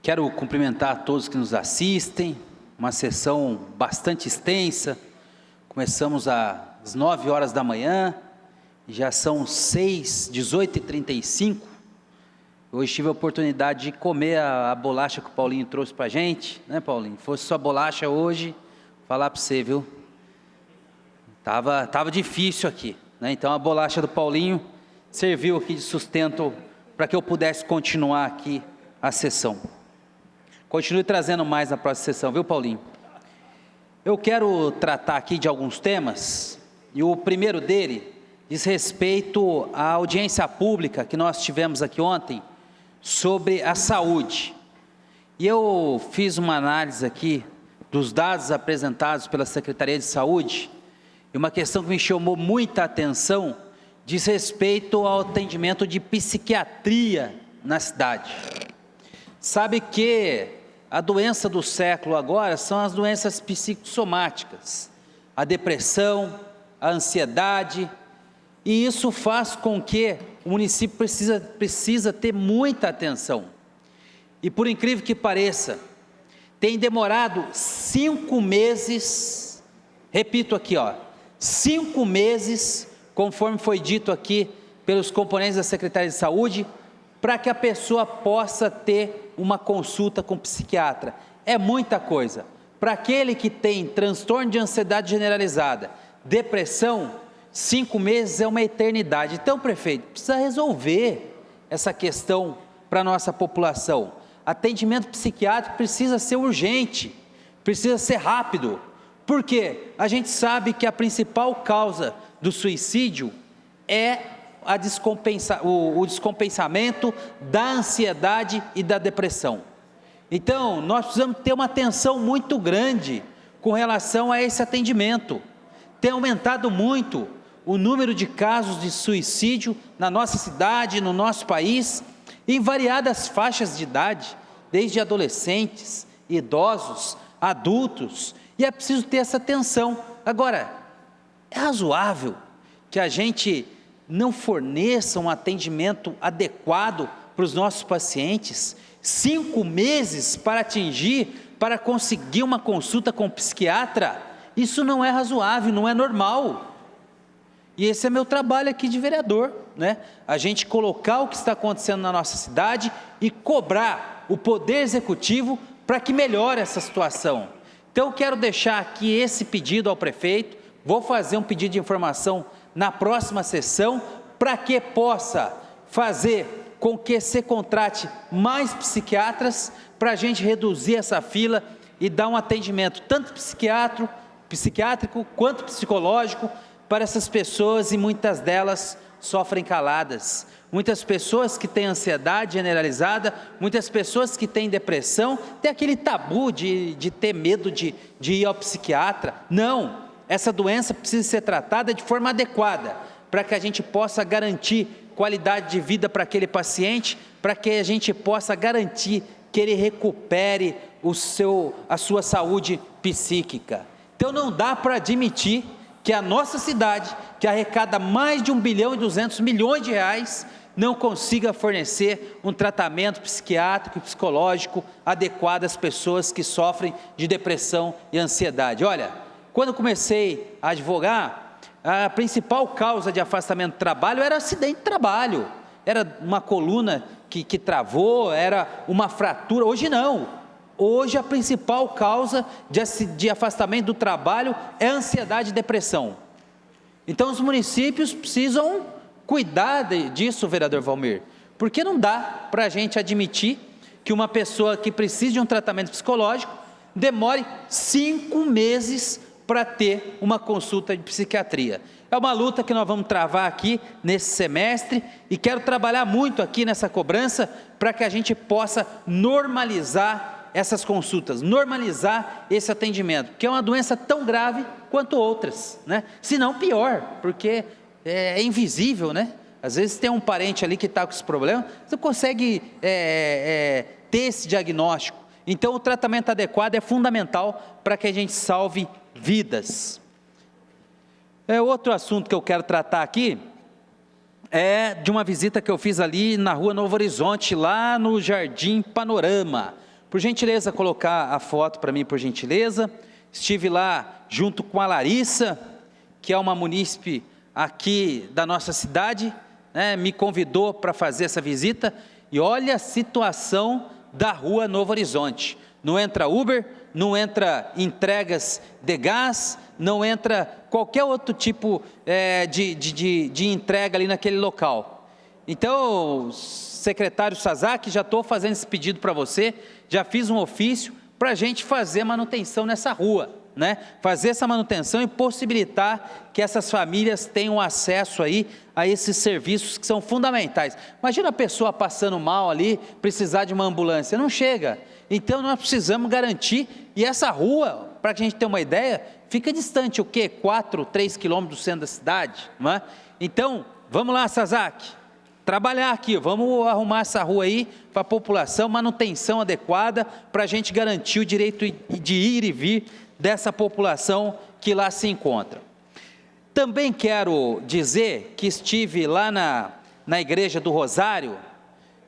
Quero cumprimentar todos que nos assistem, uma sessão bastante extensa. Começamos às 9 horas da manhã, já são 18h35. Hoje tive a oportunidade de comer a bolacha que o Paulinho trouxe para a gente, né, Paulinho? Fosse sua bolacha hoje, falar para você, viu? Tava difícil aqui, né? Então a bolacha do Paulinho serviu aqui de sustento para que eu pudesse continuar aqui a sessão. Continue trazendo mais na próxima sessão, viu, Paulinho? Eu quero tratar aqui de alguns temas, e o primeiro dele diz respeito à audiência pública que nós tivemos aqui ontem sobre a saúde. E eu fiz uma análise aqui dos dados apresentados pela Secretaria de Saúde, e uma questão que me chamou muita atenção diz respeito ao atendimento de psiquiatria na cidade. Sabe que a doença do século agora são as doenças psicossomáticas, a depressão, a ansiedade, e isso faz com que o município precisa ter muita atenção. E por incrível que pareça, tem demorado 5 meses, repito aqui, 5 meses, conforme foi dito aqui pelos componentes da Secretaria de Saúde, para que a pessoa possa ter uma consulta com o psiquiatra. É muita coisa. Para aquele que tem transtorno de ansiedade generalizada, depressão, 5 meses é uma eternidade. Então, prefeito, precisa resolver essa questão para a nossa população. Atendimento psiquiátrico precisa ser urgente, precisa ser rápido, porque a gente sabe que a principal causa do suicídio é o descompensamento da ansiedade e da depressão. Então, nós precisamos ter uma atenção muito grande com relação a esse atendimento. Tem aumentado muito o número de casos de suicídio na nossa cidade, no nosso país, em variadas faixas de idade, desde adolescentes, idosos, adultos, e é preciso ter essa atenção. Agora, é razoável que a gente não forneça um atendimento adequado para os nossos pacientes? 5 meses para conseguir uma consulta com o psiquiatra? Isso não é razoável, não é normal. E esse é meu trabalho aqui de vereador, né? A gente colocar o que está acontecendo na nossa cidade e cobrar o Poder Executivo para que melhore essa situação. Então eu quero deixar aqui esse pedido ao prefeito, vou fazer um pedido de informação na próxima sessão, para que possa fazer com que se contrate mais psiquiatras, para a gente reduzir essa fila e dar um atendimento tanto psiquiátrico quanto psicológico para essas pessoas, e muitas delas sofrem caladas. Muitas pessoas que têm ansiedade generalizada, muitas pessoas que têm depressão, tem aquele tabu de ter medo de ir ao psiquiatra. Não! Essa doença precisa ser tratada de forma adequada, para que a gente possa garantir qualidade de vida para aquele paciente, para que a gente possa garantir que ele recupere a sua saúde psíquica. Então não dá para admitir que a nossa cidade, que arrecada mais de 1,2 bilhão, não consiga fornecer um tratamento psiquiátrico e psicológico adequado às pessoas que sofrem de depressão e ansiedade. Olha, quando eu comecei a advogar, a principal causa de afastamento do trabalho era acidente de trabalho, era uma coluna que travou, era uma fratura. Hoje não, hoje a principal causa de afastamento do trabalho é ansiedade e depressão. Então os municípios precisam cuidar disso, vereador Valmir, porque não dá para a gente admitir que uma pessoa que precisa de um tratamento psicológico demore 5 meses para ter uma consulta de psiquiatria. É uma luta que nós vamos travar aqui nesse semestre, e quero trabalhar muito aqui nessa cobrança para que a gente possa normalizar essas consultas, normalizar esse atendimento, porque é uma doença tão grave quanto outras, né? Se não pior, porque é invisível, né? Às vezes tem um parente ali que está com esse problema, você consegue ter esse diagnóstico. Então o tratamento adequado é fundamental para que a gente salve vidas. Outro assunto que eu quero tratar aqui é de uma visita que eu fiz ali na rua Novo Horizonte, lá no Jardim Panorama. Por gentileza, colocar a foto para mim, por gentileza. Estive lá junto com a Larissa, que é uma munícipe aqui da nossa cidade, né, me convidou para fazer essa visita, e olha a situação da rua Novo Horizonte. Não entra Uber, não entra entregas de gás, não entra qualquer outro tipo de entrega ali naquele local. Então, secretário Sazaki, já estou fazendo esse pedido para você, já fiz um ofício para a gente fazer manutenção nessa rua, né? Fazer essa manutenção e possibilitar que essas famílias tenham acesso aí a esses serviços que são fundamentais. Imagina a pessoa passando mal ali, precisar de uma ambulância, não chega. Então nós precisamos garantir, e essa rua, para que a gente tenha uma ideia, fica distante o quê? 3 quilômetros do centro da cidade, não é? Então, vamos lá, Sazaki, trabalhar aqui, vamos arrumar essa rua aí para a população, manutenção adequada, para a gente garantir o direito de ir e vir dessa população que lá se encontra. Também quero dizer que estive lá na igreja do Rosário,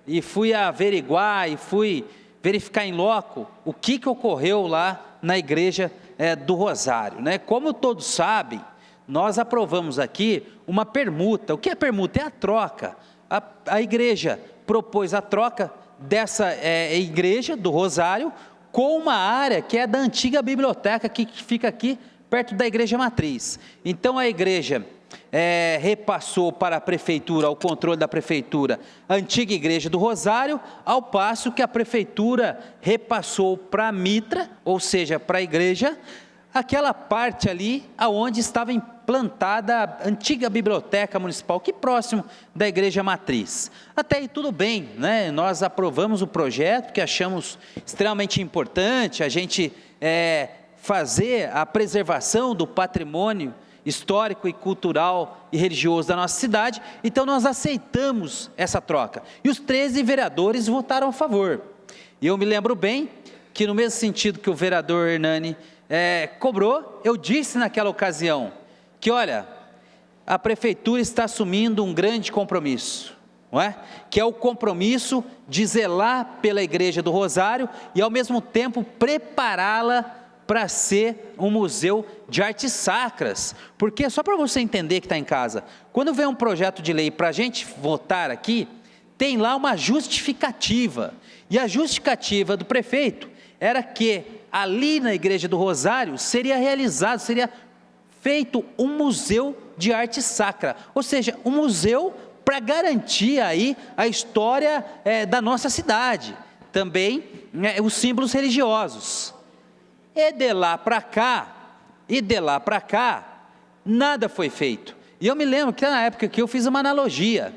e fui averiguar, e fui verificar em loco o que ocorreu lá na igreja do Rosário, né? Como todos sabem, nós aprovamos aqui uma permuta. O que é permuta? É a troca. A igreja propôs a troca dessa igreja do Rosário com uma área que é da antiga biblioteca que fica aqui perto da igreja matriz. Então a igreja repassou para a prefeitura, ao controle da prefeitura, a antiga igreja do Rosário, ao passo que a prefeitura repassou para a Mitra, ou seja, para a igreja, aquela parte ali aonde estava implantada a antiga biblioteca municipal, que próximo da igreja matriz. Até aí tudo bem, né? Nós aprovamos o projeto, que achamos extremamente importante a gente fazer a preservação do patrimônio histórico e cultural e religioso da nossa cidade. Então nós aceitamos essa troca, e os 13 vereadores votaram a favor. E eu me lembro bem que, no mesmo sentido que o vereador Hernani cobrou, eu disse naquela ocasião que, olha, a prefeitura está assumindo um grande compromisso, não é? Que é o compromisso de zelar pela igreja do Rosário e, ao mesmo tempo, prepará-la para ser um museu de artes sacras. Porque, só para você entender que está em casa, quando vem um projeto de lei para a gente votar aqui, tem lá uma justificativa, e a justificativa do prefeito era que ali na igreja do Rosário seria feito um museu de arte sacra, ou seja, um museu para garantir aí a história da nossa cidade, também os símbolos religiosos. E de lá para cá, nada foi feito. E eu me lembro que na época que eu fiz uma analogia,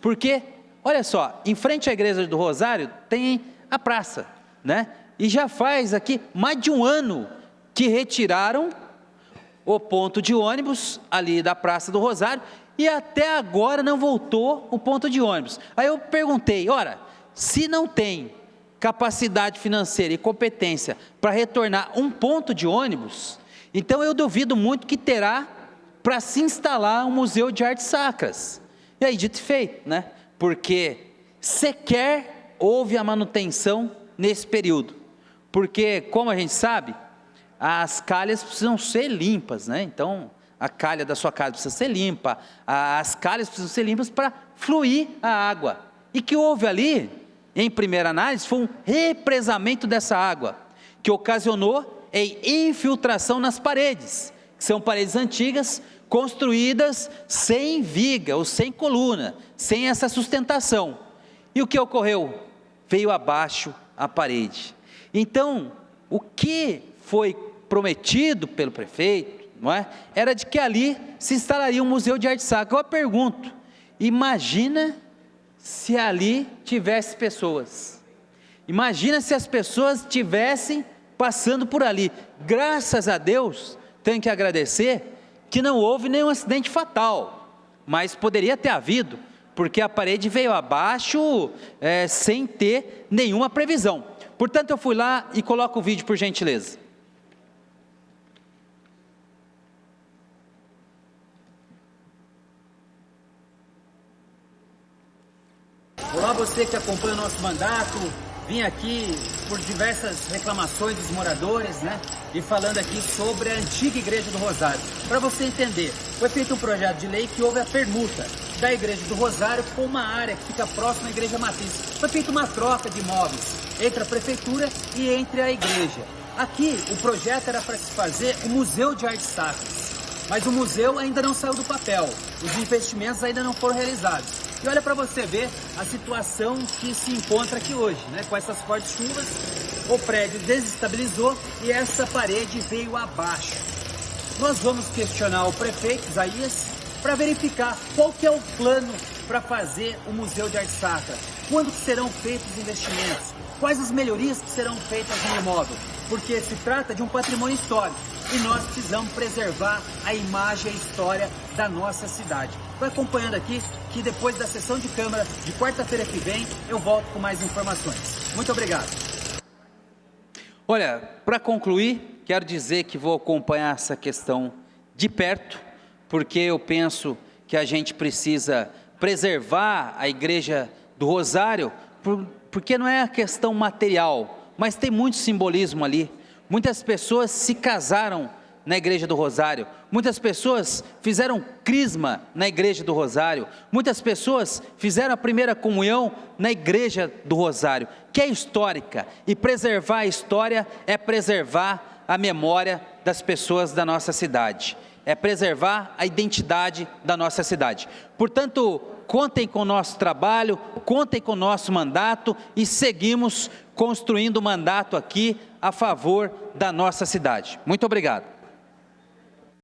porque, olha só, em frente à igreja do Rosário tem a praça, né? E já faz aqui mais de um ano que retiraram o ponto de ônibus ali da Praça do Rosário, e até agora não voltou o ponto de ônibus. Aí eu perguntei, ora, se não tem capacidade financeira e competência para retornar um ponto de ônibus, então eu duvido muito que terá para se instalar um museu de artes sacras. E aí, dito e feito, né? Porque sequer houve a manutenção nesse período, porque, como a gente sabe, as calhas precisam ser limpas, né? Então, a calha da sua casa precisa ser limpa, as calhas precisam ser limpas para fluir a água. E que houve ali, em primeira análise, foi um represamento dessa água, que ocasionou em infiltração nas paredes, que são paredes antigas, construídas sem viga ou sem coluna, sem essa sustentação. E o que ocorreu? Veio abaixo a parede. Então, o que foi prometido pelo prefeito, não é? Era de que ali se instalaria um museu de arte sacra. Eu pergunto, imagina se ali tivesse pessoas, imagina se as pessoas estivessem passando por ali. Graças a Deus, tenho que agradecer que não houve nenhum acidente fatal, mas poderia ter havido, porque a parede veio abaixo sem ter nenhuma previsão. Portanto, eu fui lá e coloco o vídeo, por gentileza. Olá, você que acompanha o nosso mandato, vim aqui por diversas reclamações dos moradores, né? E falando aqui sobre a antiga Igreja do Rosário. Para você entender, foi feito um projeto de lei que houve a permuta da Igreja do Rosário com uma área que fica próxima à Igreja Matriz. Foi feita uma troca de imóveis entre a Prefeitura e entre a Igreja. Aqui, o projeto era para se fazer um Museu de Artes Sacras, mas o museu ainda não saiu do papel, os investimentos ainda não foram realizados. E olha para você ver a situação que se encontra aqui hoje, né? Com essas fortes chuvas, o prédio desestabilizou e essa parede veio abaixo. Nós vamos questionar o prefeito Isaías para verificar qual que é o plano para fazer o Museu de Arte Sacra, quando que serão feitos os investimentos, quais as melhorias que serão feitas no imóvel, porque se trata de um patrimônio histórico e nós precisamos preservar a imagem e a história da nossa cidade. Vai acompanhando aqui que depois da sessão de Câmara de quarta-feira que vem eu volto com mais informações. Muito obrigado. Olha, para concluir, quero dizer que vou acompanhar essa questão de perto, porque eu penso que a gente precisa preservar a Igreja do Rosário, porque não é a questão material, mas tem muito simbolismo ali. Muitas pessoas se casaram na Igreja do Rosário, muitas pessoas fizeram crisma na Igreja do Rosário, muitas pessoas fizeram a primeira comunhão na Igreja do Rosário, que é histórica, e preservar a história é preservar a memória das pessoas da nossa cidade, é preservar a identidade da nossa cidade. Portanto, contem com o nosso trabalho, contem com o nosso mandato e seguimos construindo o mandato aqui a favor da nossa cidade. Muito obrigado.